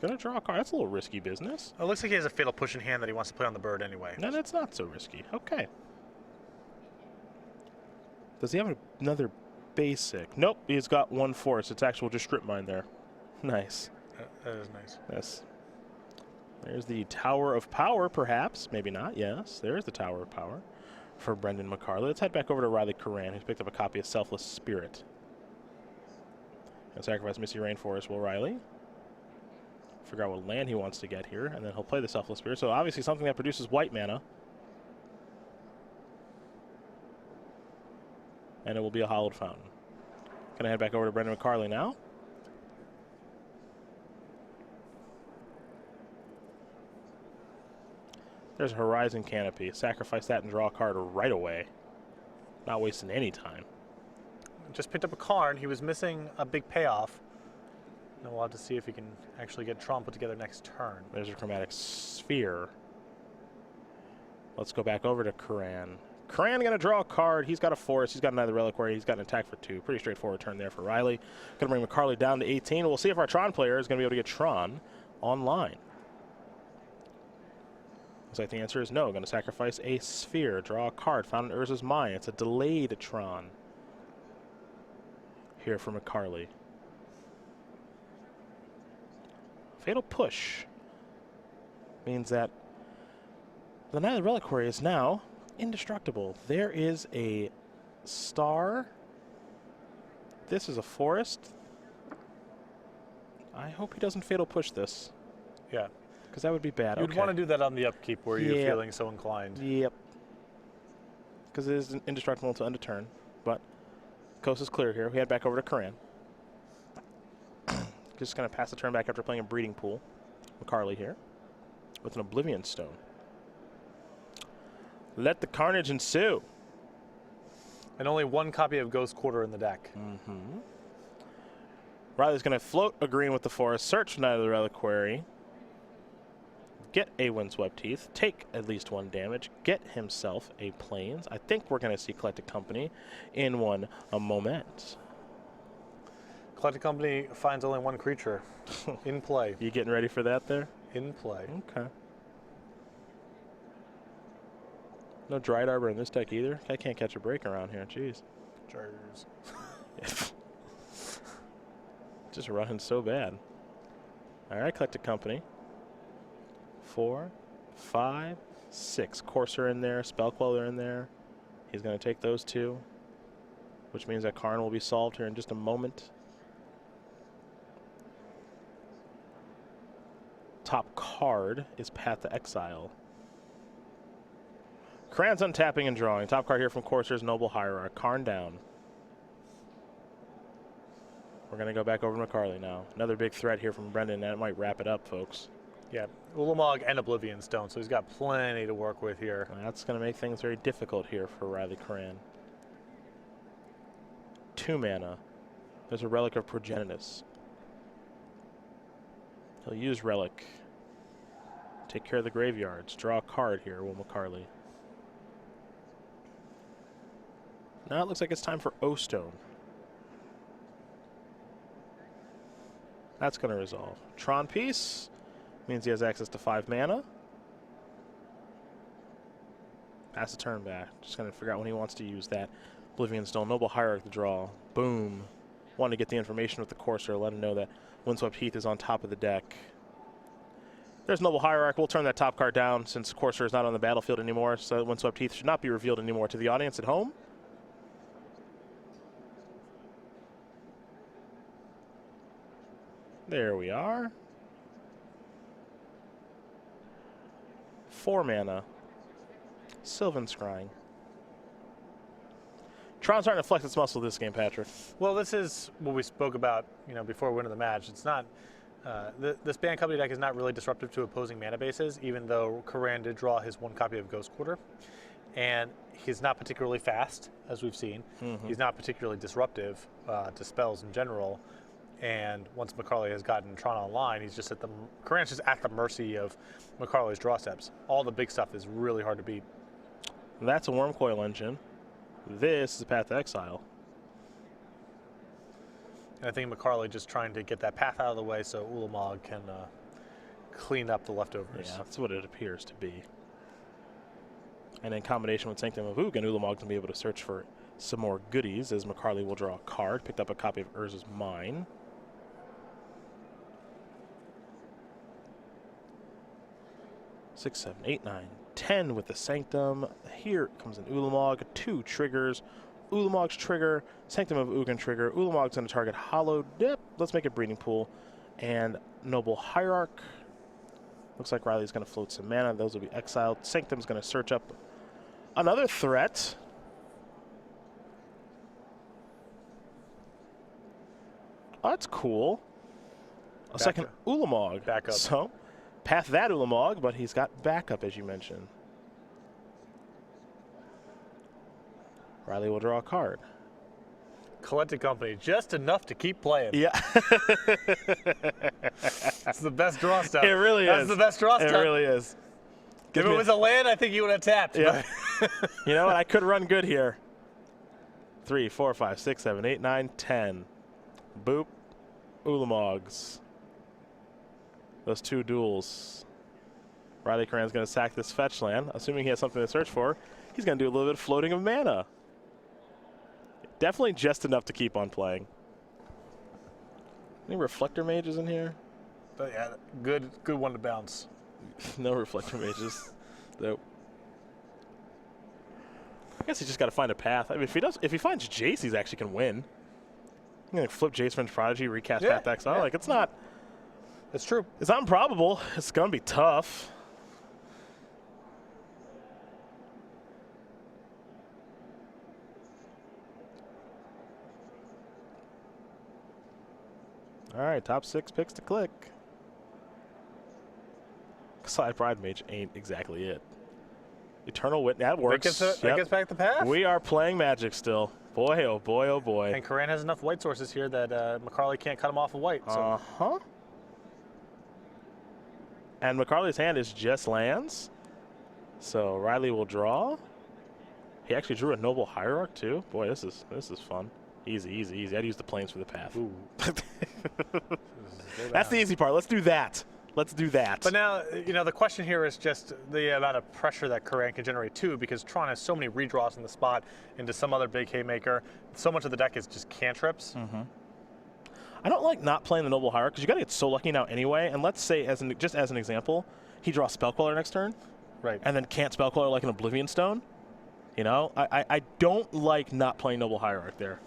Gonna draw a card. That's a little risky business. It looks like he has a Fatal Push in hand that he wants to play on the bird anyway. No, that's not so risky. Okay. Does he have another basic? Nope, he's got one force. It's actual just strip mine there. Nice. That is nice. Yes. There's the Tower of Power, perhaps. Maybe not. Yes, there's the Tower of Power for Brenden McCarley. Let's head back over to Riley Curran, who's picked up a copy of Selfless Spirit. And sacrifice Misty Rainforest, will Riley. Figure out what land he wants to get here, and then he'll play the Selfless Spirit. So obviously something that produces white mana. And it will be a Hollowed Fountain. Gonna head back over to Brenden McCarley now. There's a Horizon Canopy. Sacrifice that and draw a card right away. Not wasting any time. Just picked up a card. He was missing a big payoff. Now we'll have to see if he can actually get Tron put together next turn. There's a Chromatic Sphere. Let's go back over to Curran. Curran going to draw a card. He's got a forest. He's got another Reliquary. He's got an attack for 2. Pretty straightforward turn there for Riley. Going to bring McCarley down to 18. We'll see if our Tron player is going to be able to get Tron online. Looks like the answer is no. Going to sacrifice a sphere. Draw a card. Found in Urza's Mine. It's a delayed Tron here for McCarley. Fatal Push means that the Knight of the Reliquary is now indestructible. There is a star. This is a forest. I hope he doesn't Fatal Push this. Yeah. Because that would be bad. You'd want to do that on the upkeep where you're feeling so inclined. Yep. Because it is indestructible until end of turn. But coast is clear here. We head back over to Curran. Just going to pass the turn back after playing a Breeding Pool. McCarley here with an Oblivion Stone. Let the carnage ensue. And only one copy of Ghost Quarter in the deck. Mm-hmm. Riley's going to float a green with the forest, search for Knight of the Reliquary, get a Windswept Teeth, take at least 1 damage, get himself a Plains. I think we're going to see Collected Company in a moment. Collected Company finds only 1 creature in play. You getting ready for that there? In play. Okay. No Dried Arbor in this deck either. I can't catch a break around here. Jeez. Jars. Just running so bad. All right, Collected Company. 4, 5, 6. Courser in there. Spellqueller in there. He's going to take those 2, which means that Karn will be solved here in just a moment. Top card is Path to Exile. Curran's untapping and drawing. Top card here from Courser's Noble Hierarch. Karn down. We're going to go back over to McCarley now. Another big threat here from Brenden. That might wrap it up, folks. Yeah, Ulamog and Oblivion Stone, so he's got plenty to work with here. That's going to make things very difficult here for Riley Curran. 2 mana. There's a Relic of Progenitus. He'll use Relic. Take care of the graveyards. Draw a card here, will McCarley. Now it looks like it's time for O-Stone. That's going to resolve. Tron Piece means he has access to 5 mana. Pass the turn back. Just going to figure out when he wants to use that. Oblivion Stone, Noble Hierarch to draw. Boom. Want to get the information with the Courser, let him know that Windswept Heath is on top of the deck. There's Noble Hierarch. We'll turn that top card down since Courser is not on the battlefield anymore, so Windswept Heath should not be revealed anymore to the audience at home. There we are. 4 mana. Sylvan Scrying. Tron's starting to flex its muscle this game, Patrick. Well, this is what we spoke about, before we went to the match. It's not this Band Company deck is not really disruptive to opposing mana bases, even though Curran did draw his 1 copy of Ghost Quarter, and he's not particularly fast, as we've seen. Mm-hmm. He's not particularly disruptive to spells in general. And once McCarley has gotten Tron online, he's just Curran's just at the mercy of McCarley's draw steps. All the big stuff is really hard to beat. That's a Wormcoil Engine. This is a Path to Exile. And I think McCarley just trying to get that path out of the way so Ulamog can clean up the leftovers. Yeah, that's what it appears to be. And in combination with Sanctum of Ugin, Ulamog's going to be able to search for some more goodies as McCarley will draw a card. Picked up a copy of Urza's Mine. Six, 7, 8, 9, 10 with the Sanctum. Here comes an Ulamog. 2 triggers. Ulamog's trigger, Sanctum of Ugin trigger. Ulamog's going to target Hollow Dip. Let's make a breeding pool. And Noble Hierarch. Looks like Riley's going to float some mana. Those will be exiled. Sanctum's going to search up another threat. Oh, that's cool. A second Ulamog. Backup. So, path that Ulamog, but he's got backup, as you mentioned. Riley will draw a card. Collected Company, just enough to keep playing. Yeah. That's the best draw stuff. It really is. That's the best draw It stuff. really is. If it was a land, I think you would have tapped. Yeah. You know what? I could run good here. 3, 4, 5, 6, 7, 8, 9, 10. Boop. Ulamogs. Those 2 duels. Riley Curran's going to sack this fetch land. Assuming he has something to search for, he's going to do a little bit of floating of mana. Definitely just enough to keep on playing. Any Reflector Mages in here? But yeah, good one to bounce. No Reflector Mages. Nope. I guess he's just got to find a path. I mean, if he finds Jace, he's actually can win. You can flip Jace Fringe Prodigy, recast Path to Exile. Like, it's not. It's true. It's not improbable. It's gonna be tough. All right, top 6 picks to click. Side Pride Mage ain't exactly it. Eternal Witness, that works. That gets back the path. We are playing Magic still. Boy, oh boy, oh boy. And Curran has enough white sources here that McCarley can't cut him off of white. So. Uh-huh. And McCarley's hand is just lands. So Riley will draw. He actually drew a Noble Hierarch too. Boy, this is fun. Easy, easy, easy. I'd use the planes for the path. Ooh. That's the easy part. Let's do that. Let's do that. But now, you know, the question here is just the amount of pressure that Curran can generate too, because Tron has so many redraws in the spot into some other big haymaker. So much of the deck is just cantrips. Mm-hmm. I don't like not playing the Noble Hierarch because you got to get so lucky now anyway. And let's say, just as an example, he draws Spellqueller next turn, right? And then can't Spellqueller like an Oblivion Stone. You know, I don't like not playing Noble Hierarch there.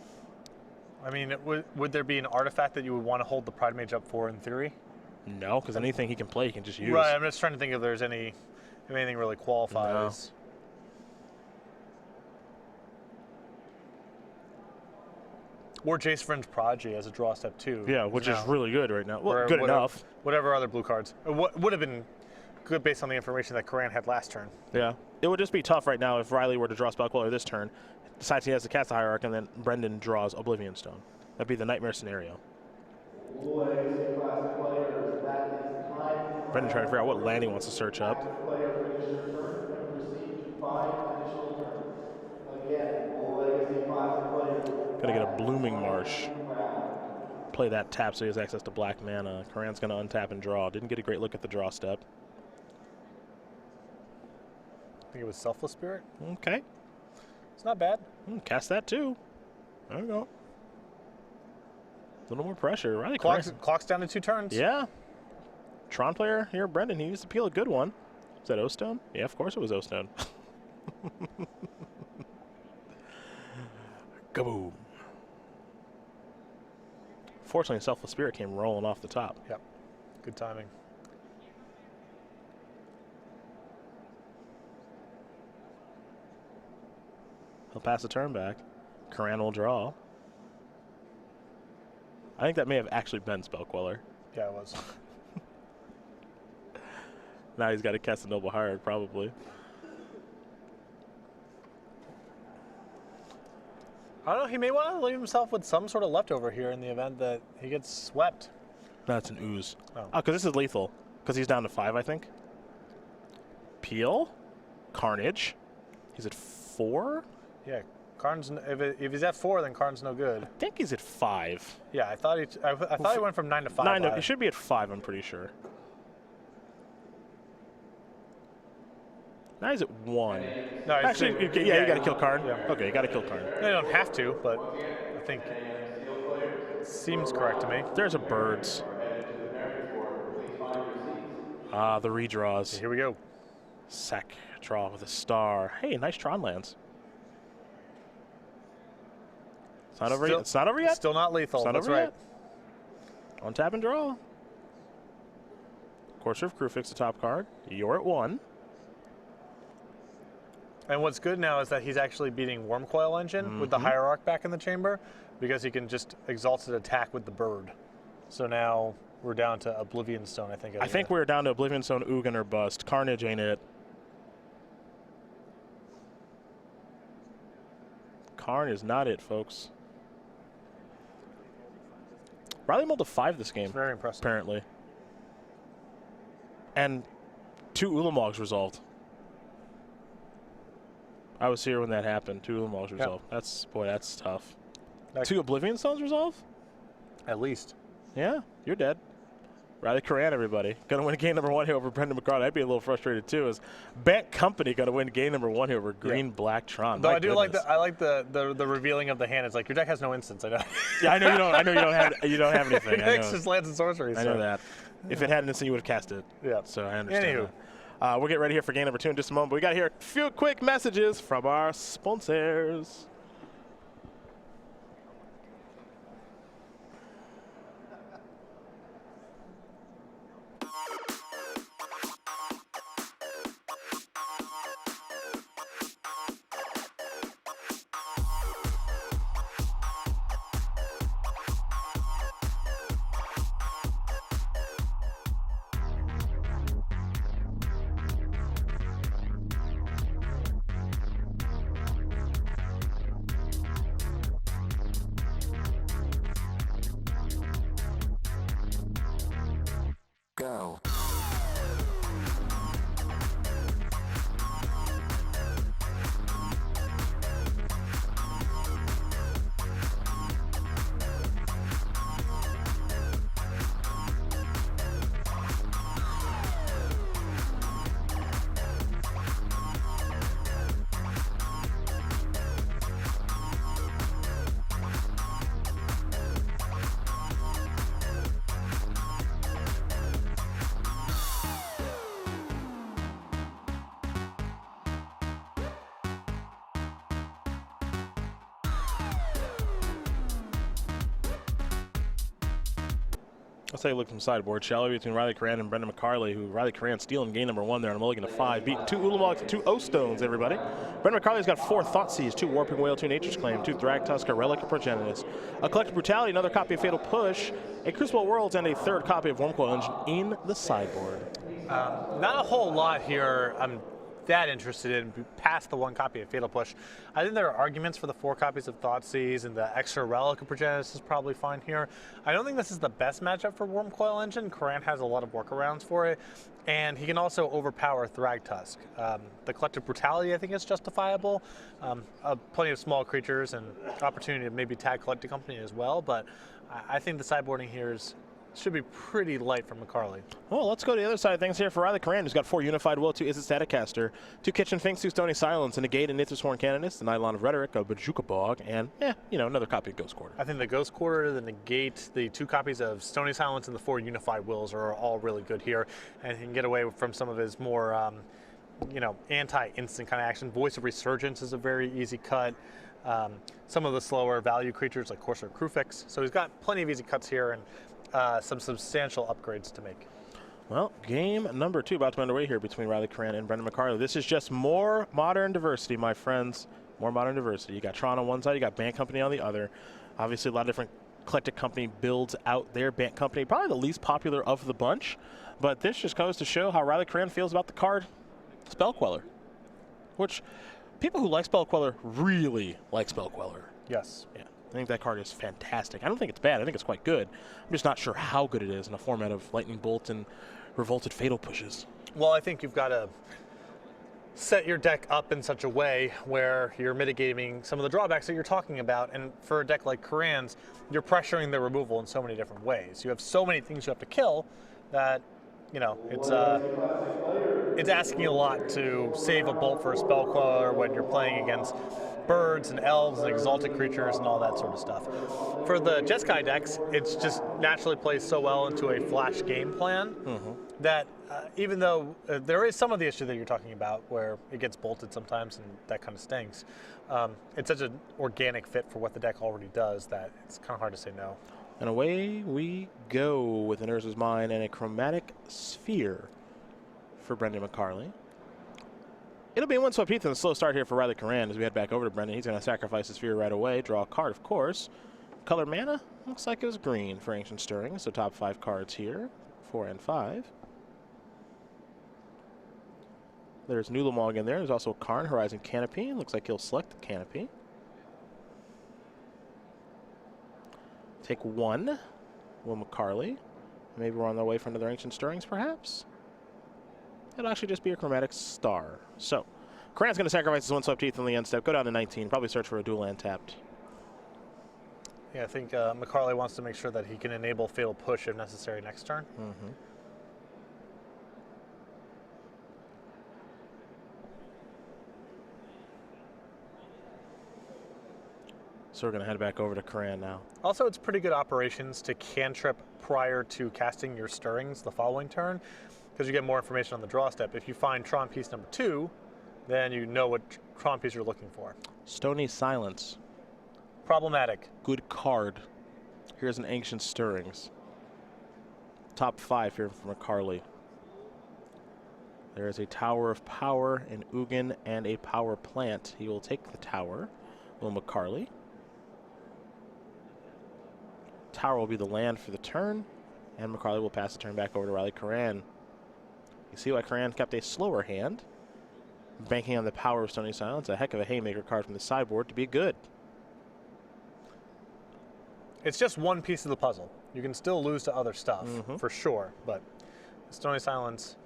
I mean, would there be an artifact that you would want to hold the Pride Mage up for in theory? No, because anything he can play, he can just use. Right. I'm just trying to think if there's anything really qualifies. No. Or Jace Fringe Prodigy as a draw step too. Yeah, which is really good right now. Well, good enough. Whatever other blue cards. What would have been good based on the information that Curran had last turn. Yeah. It would just be tough right now if Riley were to draw Spellqueller this turn, decides he has to cast the Hierarch, and then Brenden draws Oblivion Stone. That'd be the nightmare scenario. Brenden trying to figure out what land he wants to search up. Gonna get a Blooming Marsh. Play that tap so he has access to black mana. Curran's gonna untap and draw. Didn't get a great look at the draw step. I think it was Selfless Spirit. Okay. It's not bad. Cast that too. There we go. A little more pressure. Riley Clock's down to 2 turns. Yeah. Tron player here, Brenden, he needs to peel a good one. Is that O-Stone? Yeah, of course it was O-Stone. Kaboom. Fortunately, Selfless Spirit came rolling off the top. Yep. Good timing. He'll pass the turn back. Curran will draw. I think that may have actually been Spellqueller. Yeah, it was. Now he's got to cast a Noble Hierarch, probably. I don't know. He may want to leave himself with some sort of leftover here in the event that he gets swept. No, it's an ooze. Oh, because this is lethal. Because he's down to 5, I think. Peel. Carnage. He's at 4? Yeah. Karn's, if he's at 4, then Karn's no good. I think he's at 5. Yeah, I thought he went from 9 to 5. He should be at 5, I'm pretty sure. Now he's at 1. No, Actually, yeah, you got to kill Curran. Yeah. Okay, you got to kill Curran. They don't have to, but I think it seems correct to me. There's a birds. Ah, the redraws. Here we go. Sack draw with a star. Hey, nice Tron lands. It's not over yet. It's not over yet. Still not lethal. It's not That's over right. yet. On tap and draw. Courser of Crew fix the top card. You're at 1. And what's good now is that he's actually beating Worm Coil Engine with the Hierarch back in the chamber because he can just Exalted attack with the bird. So now we're down to Oblivion Stone, I think. I think we're down to Oblivion Stone, Ugin, or bust. Carnage ain't it. Karn is not it, folks. Riley mulled a 5 this game. It's very impressive. Apparently. And 2 Ulamogs resolved. I was here when that happened. 2 Ulamogs resolved. That's tough. 2 Oblivion Stones resolve? At least. Yeah, you're dead. Riley Curran, everybody. Going to win game number 1 here over Brenden McCarley. I'd be a little frustrated too. As Bank Company going to win game number 1 here over Green Black Tron. Though I do like the revealing of the hand. It's like your deck has no instants. I know. Yeah, I know you don't. I know you don't have anything. Your deck's just lands and sorceries. I know that. If it had an instant, you would have cast it. Yeah. So I understand. Anywho. That. We'll get ready here for game number 2 in just a moment. But we got here a few quick messages from our sponsors. Go. Let's take a look from sideboard, shall we? Between Riley Curran and Brenden McCarley, who Riley Curran stealing game number 1 there on a mulligan to 5, beating 2 Ulamogs and 2 O-Stones, everybody. Brenden McCarley's got 4 Thoughtseize, 2 Warping Whale, 2 Nature's Claim, 2 Thragtusk, a Relic of Progenitus, a Collective Brutality, another copy of Fatal Push, a Crucible Worlds, and a 3rd copy of Worm Coil Engine in the sideboard. Not a whole lot here I'm that interested in past the 1 copy of Fatal Push. I think there are arguments for the 4 copies of Thoughtseize, and the extra Relic of Progenitus is probably fine here. I don't think this is the best matchup for Worm Coil Engine. Curran has a lot of workarounds for it, and he can also overpower Thragtusk. The Collective Brutality, I think, is justifiable. Plenty of small creatures and opportunity to maybe tag Collecting Company as well, but I think the sideboarding here should be pretty light for McCarley. Well, let's go to the other side of things here for Riley Curran, who's got 4 Unified Will, 2 Izzet Staticaster, 2 Kitchen Finks, 2 Stony Silence, a Negate, and Nithis Sworn Canonist, an Eidolon of Rhetoric, a Bajuka Bog, and, another copy of Ghost Quarter. I think the Ghost Quarter, the Negate, the 2 copies of Stony Silence, and the 4 Unified Wills are all really good here, and he can get away from some of his more, anti-instant kind of action. Voice of Resurgence is a very easy cut. Some of the slower value creatures like Courser Crewfix. So he's got plenty of easy cuts here and some substantial upgrades to make. Well, game number 2 about to be underway here between Riley Curran and Brenden McCarley. This is just more modern diversity, my friends. More modern diversity. You got Tron on one side, you got Bank Company on the other. Obviously, a lot of different Collective Company builds out their Bank Company. Probably the least popular of the bunch. But this just goes to show how Riley Curran feels about the card Spell Queller, which people who like Spell Queller really like Spell Queller. Yes. Yeah. I think that card is fantastic. I don't think it's bad. I think it's quite good. I'm just not sure how good it is in a format of Lightning Bolt and Revolted Fatal Pushes. Well, I think you've got to set your deck up in such a way where you're mitigating some of the drawbacks that you're talking about. And for a deck like Curran's, you're pressuring the removal in so many different ways. You have so many things you have to kill that you know, it's asking a lot to save a bolt for a spell queller when you're playing against birds and elves and exalted creatures and all that sort of stuff. For the Jeskai decks, it's just naturally plays so well into a flash game plan that even though there is some of the issue that you're talking about where it gets bolted sometimes and that kind of stinks, it's such an organic fit for what the deck already does that it's kind of hard to say no. And away we go with an Urza's Mine and a Chromatic Sphere for Brenden McCarley. It'll be a one-swept heath and a slow start here for Riley Curran as we head back over to Brenden. He's going to sacrifice his Sphere right away, draw a card, of course. Color mana, looks like it was green for Ancient Stirring, so top 5 cards here, 4 and 5. There's Nulamog in there. There's also Karn, Horizon Canopy. Looks like he'll select the Canopy. Take 1, Will McCarley. Maybe we're on the way for another Ancient Stirrings, perhaps? It'll actually just be a Chromatic Star. So, Curran's going to sacrifice his one-swept heath on the end step, go down to 19, probably search for a dual land tapped. Yeah, I think McCarley wants to make sure that he can enable Fatal Push if necessary next turn. So we're going to head back over to Curran now. Also, it's pretty good operations to cantrip prior to casting your Stirrings the following turn, because you get more information on the draw step. If you find Tron piece number 2, then you know what Tron piece you're looking for. Stony Silence. Problematic. Good card. Here's an Ancient Stirrings. Top 5 here for McCarley. There is a Tower of Power, an Ugin, and a Power Plant. He will take the Tower. Will McCarley. Tower will be the land for the turn, and McCarley will pass the turn back over to Riley Curran. You see why Curran kept a slower hand, banking on the power of Stony Silence, a heck of a haymaker card from the sideboard to be good. It's just one piece of the puzzle. You can still lose to other stuff, for sure, but Stony Silence,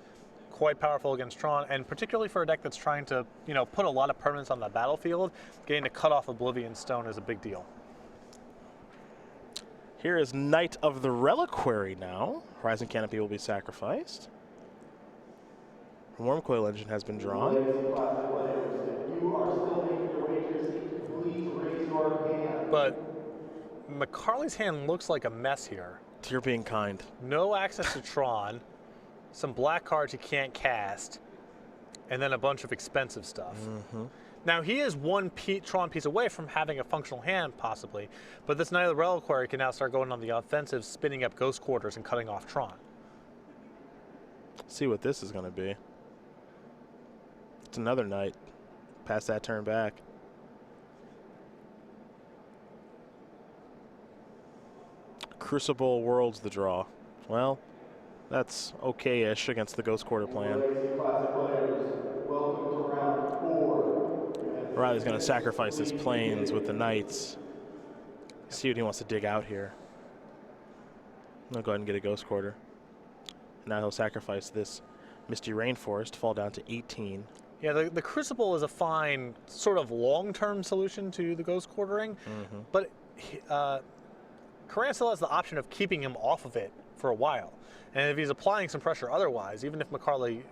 quite powerful against Tron, and particularly for a deck that's trying to, you know, put a lot of permanents on the battlefield, getting to cut off Oblivion Stone is a big deal. Here is Knight of the Reliquary now. Horizon Canopy will be sacrificed. Wormcoil Engine has been drawn. But McCarley's hand looks like a mess here. You're being kind. No access to Tron, some black cards he can't cast, and then a bunch of expensive stuff. Now, he is one Tron piece away from having a functional hand, possibly, but this Knight of the Reliquary can now start going on the offensive, spinning up Ghost Quarters and cutting off Tron. See what this is going to be. It's another Knight. Pass that turn back. Crucible World's the draw. Well, that's okay-ish against the Ghost Quarter plan. Riley's going to sacrifice his planes with the Knights. See what he wants to dig out here. I'll go ahead and get a Ghost Quarter. Now he'll sacrifice this Misty Rainforest, fall down to 18. Yeah, the Crucible is a fine sort of long-term solution to the Ghost Quartering, but Curran still has the option of keeping him off of it for a while. And if he's applying some pressure otherwise, even if McCarley,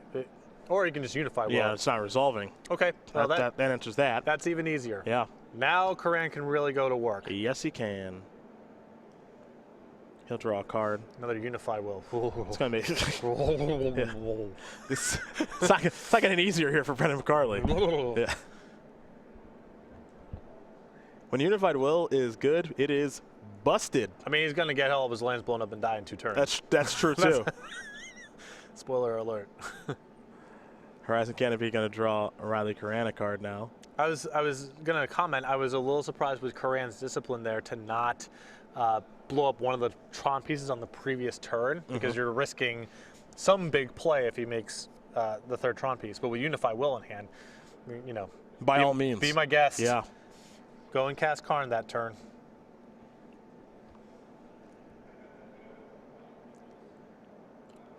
or he can just Unify Will. Yeah, it's not resolving. Okay, well that answers that. That's even easier. Yeah. Now Curran can really go to work. Yes, he can. He'll draw a card. Another Unify Will. It's going to be... It's not getting easier here for Brenden McCarley. Yeah. When Unified Will is good, it is busted. I mean, he's going to get all of his lands blown up and die in 2 turns. That's true, too. Spoiler alert. Horizon Canopy going to draw a Riley Curran a card now. I was going to comment, I was a little surprised with Curran's discipline there to not blow up one of the Tron pieces on the previous turn, because you're risking some big play if he makes the 3rd Tron piece. But with Unify Will in hand, you know. By all means. Be my guest. Yeah. Go and cast Karn that turn.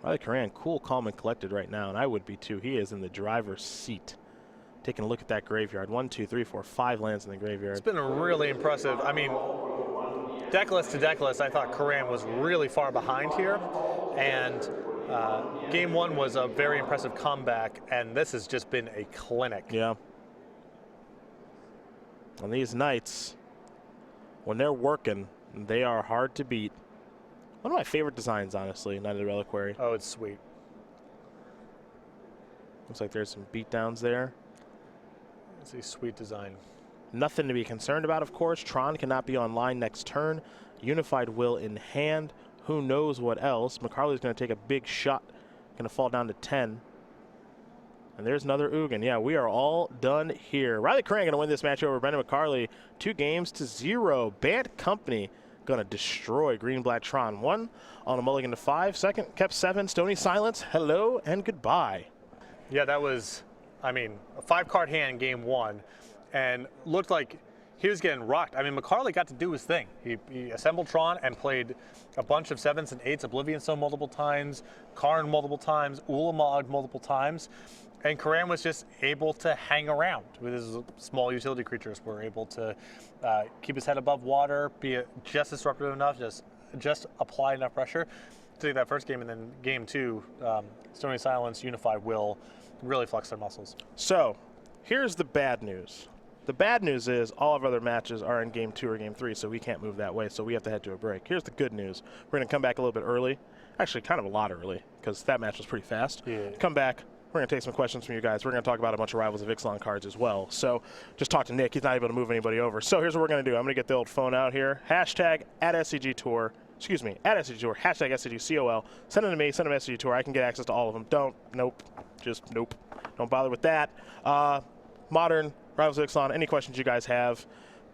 Riley Curran, cool, calm, and collected right now, and I would be too. He is in the driver's seat. Taking a look at that graveyard. 1, 2, 3, 4, 5 lands in the graveyard. It's been really impressive. I mean, deck list to deck list, I thought Curran was really far behind here. And Game 1 was a very impressive comeback, and this has just been a clinic. Yeah. And these knights, when they're working, they are hard to beat. One of my favorite designs, honestly, Knight of the Reliquary. Oh, it's sweet. Looks like there's some beatdowns there. It's a sweet design. Nothing to be concerned about, of course. Tron cannot be online next turn. Unified Will in hand. Who knows what else? McCarley's going to take a big shot. Going to fall down to 10. And there's another Ugin. Yeah, we are all done here. Riley Curran going to win this match over Brenden McCarley. 2-0. Bant Company going to destroy Green-Black Tron. 1 on a mulligan to 5. Second kept 7. Stony Silence. Hello and goodbye. Yeah, that was, I mean, a 5-card hand in Game 1, and looked like he was getting rocked. I mean, McCarley got to do his thing. He assembled Tron and played a bunch of 7s and 8s, Oblivion Stone multiple times, Curran multiple times, Ulamog multiple times, and Curran was just able to hang around with his small utility creatures. Were able to keep his head above water, be just disruptive enough, just apply enough pressure to take that first game, and then Game 2, Stony Silence, Unified Will, really flex their muscles. So, here's the bad news. The bad news is all of our other matches are in Game 2 or Game 3, so we can't move that way, so we have to head to a break. Here's the good news. We're going to come back a little bit early. Actually, kind of a lot early, because that match was pretty fast. Yeah. Come back. We're going to take some questions from you guys. We're going to talk about a bunch of Rivals of Ixalan cards as well. So just talk to Nick. He's not able to move anybody over. So here's what we're going to do. I'm going to get the old phone out here. Hashtag at SCG Tour. Excuse me, at SCG Tour. Hashtag SCGCOL. Send them to me. Send them to SCG Tour. I can get access to all of them. Don't. Nope. Just nope. Don't bother with that. Modern Rivals of Ixalan. Any questions you guys have?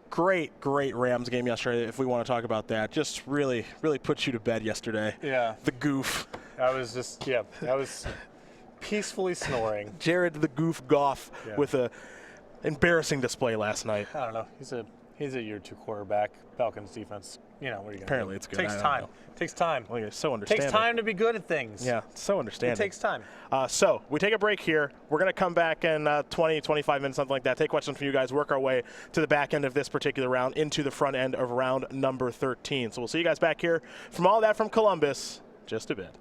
Great Rams game yesterday, if we want to talk about that. Just really put you to bed yesterday. Yeah. The goof. I was just, yeah, I was peacefully snoring. Jared the Goof Goff with a embarrassing display last night. I don't know. He's a year 2 quarterback. Falcons defense. You know, what are you going to do? Apparently it's good. Takes time. Takes time. Well, you're so understanding. Takes time to be good at things. Yeah, so understanding. It takes time. So we take a break here. We're going to come back in 20, 25 minutes, something like that. Take questions from you guys. Work our way to the back end of this particular round into the front end of round number 13. So we'll see you guys back here from all that from Columbus just a bit.